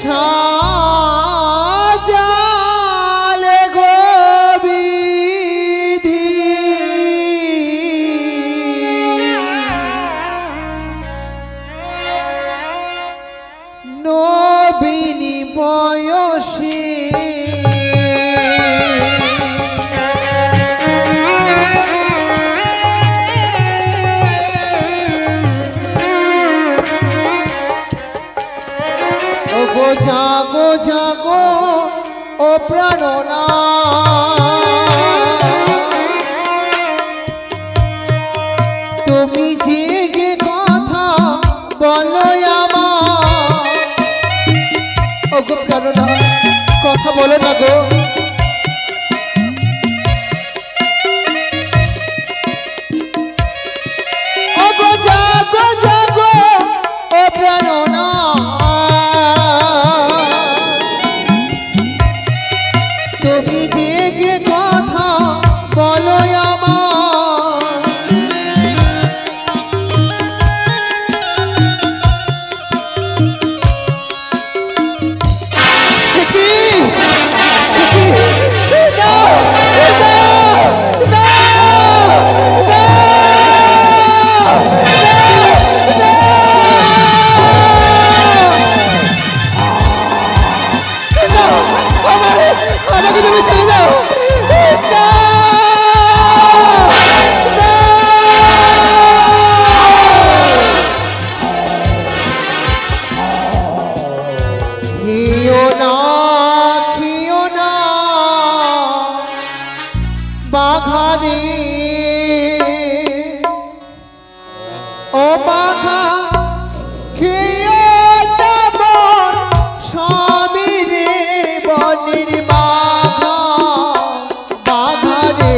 সাজালে গো বিধি নবীনী বয়সী জাগো জাগো ও প্রাণনা তুমি জেগে কথা বলো আমার ও গো প্রাণনা কথা বলো না গো ও গো জাগো জাগো ও প্রাণনা তুমি জেগে কথা বলো আমার শিখি শিখি না না না আমাকে তুমি ছেড়ে দাও খেও না খেও না বাঘারে ও বাঘা খেও না মন স্বামী রে বনের বাঘা বাঘা রে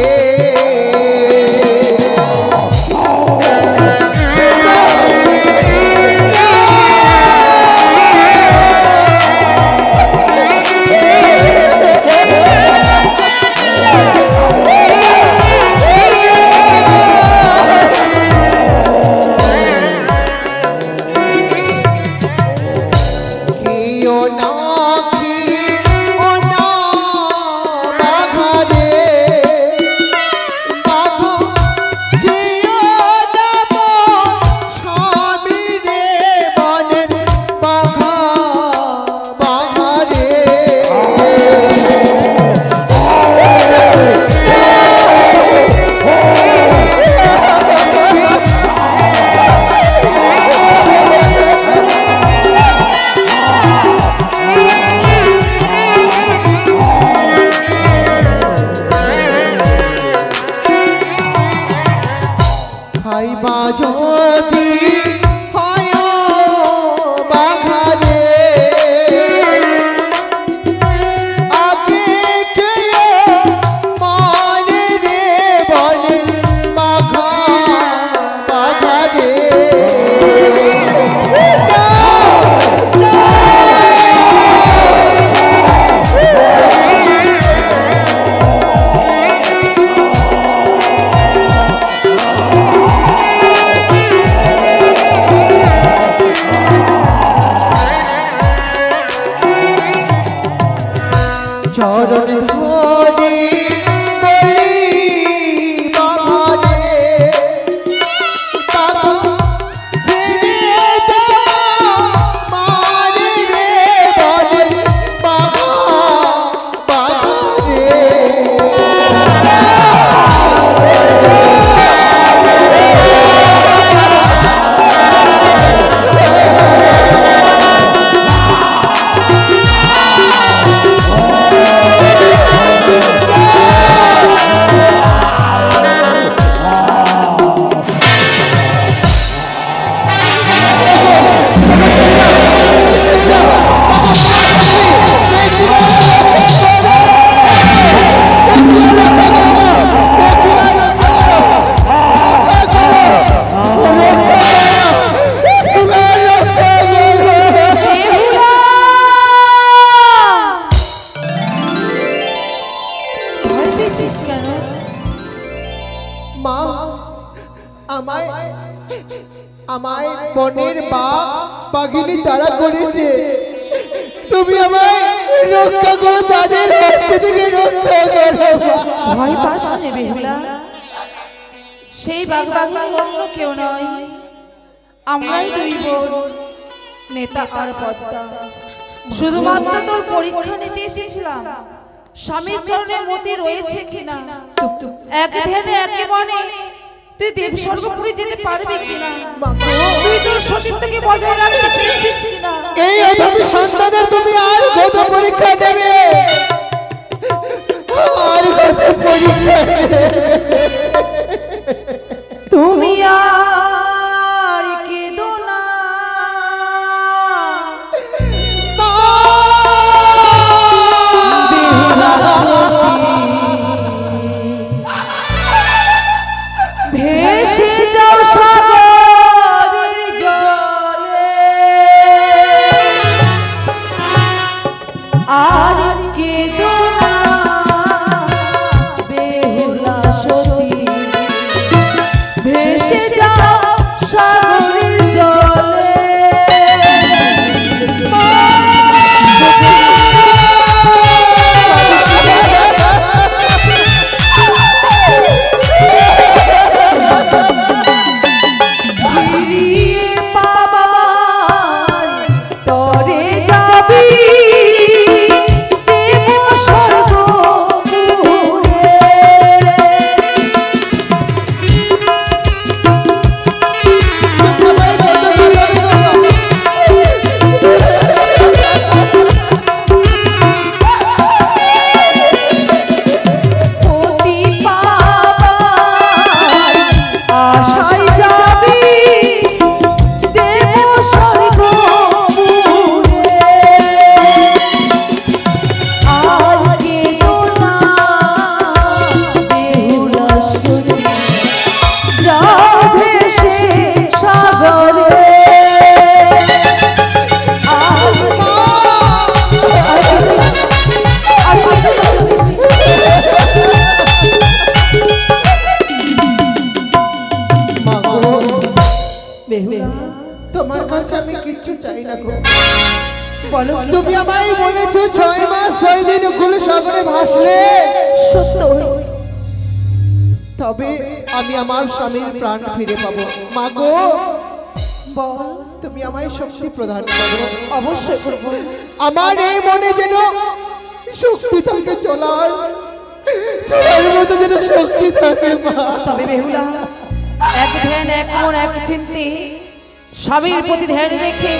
খাইবা যদি হয় বাঘারে আগে খেয়ে মানে রে বনের বাঘা বাঘারে চরণ ধরে বলি বাঘারে বাঘা ছেড়ে দাও মারে রে বনের বাঘা বাঘারে আমায় বনের বাঘ বাঘিনী তারা করেছে। তুমি আমায় রক্ষা করো, তাদের হস্ত থেকে রক্ষা করো। ভয় পাস না বেহুলা, সেই বাঘবাঘিনী অন্য কেউ নয়, আমরাই দুই বোন, নেতা আর পদ্মা। শুধুমাত্র তোর পরীক্ষা নিতে এসেছিলাম, স্বামীর চরণে মতি রয়েছে কিনা, এক ধ্যানে একে মনে তুই দেব স্বর্গপুরে যেতে পারবি কিনা, তুই তোর সতীত্বকে বজায় রাখতে পেরেছিস কিনা। এই অধমী সন্তানের তুমি আর কত পরীক্ষা নেবে, আর কত পরীক্ষা নেবে? তুমি আর কেঁদো না, ভেসে যাও সাগরের জলে, আর কেঁদো না বেহুলা সতী, ভেসে যাও সাগরের জলে। ফিরিয়ে পাবার তরে যাবি দেব স্বর্গপুরে, পতি পাবার আশায় যাবি দেব স্বর্গপুরে, আর কেঁদো না বেহুলা সতী, যাও ভেসে সাগরে। বেহুলা, তোমার কাছে আমি কিচ্ছু চাই না গো। বলো তুমি আমায় বলেছো 6 মাস 6 দিন উকুল সাগরে ভাসলে সত্য তবে আমি আমার স্বামীর প্রাণ ফিরে পাবো। মা গো, বল। তুমি আমায় শক্তি প্রদান করো। অবশ্যই করব। আমার এই মনে যেন শক্তি থাকে, চলার মতো যেন শক্তি থাকে মা। তবে বেহুলা, এক ধ্যান এক মন এক চিন্তে স্বামীর প্রতি ধ্যান রেখে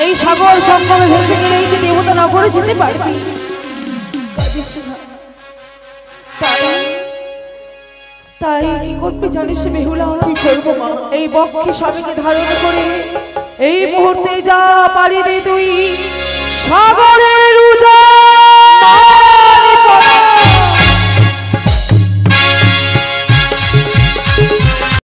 এই সাগর সঙ্গমে ভেসে গেলেই যে দেবতা নগরে যেতে পারবি। তাই কি করবে জানিস বেহুলা? কি করবো মা? এই বক্ষে স্বামীকে ধারণ করে এই মুহূর্তে যা পারি দে তুই সাগরের উজা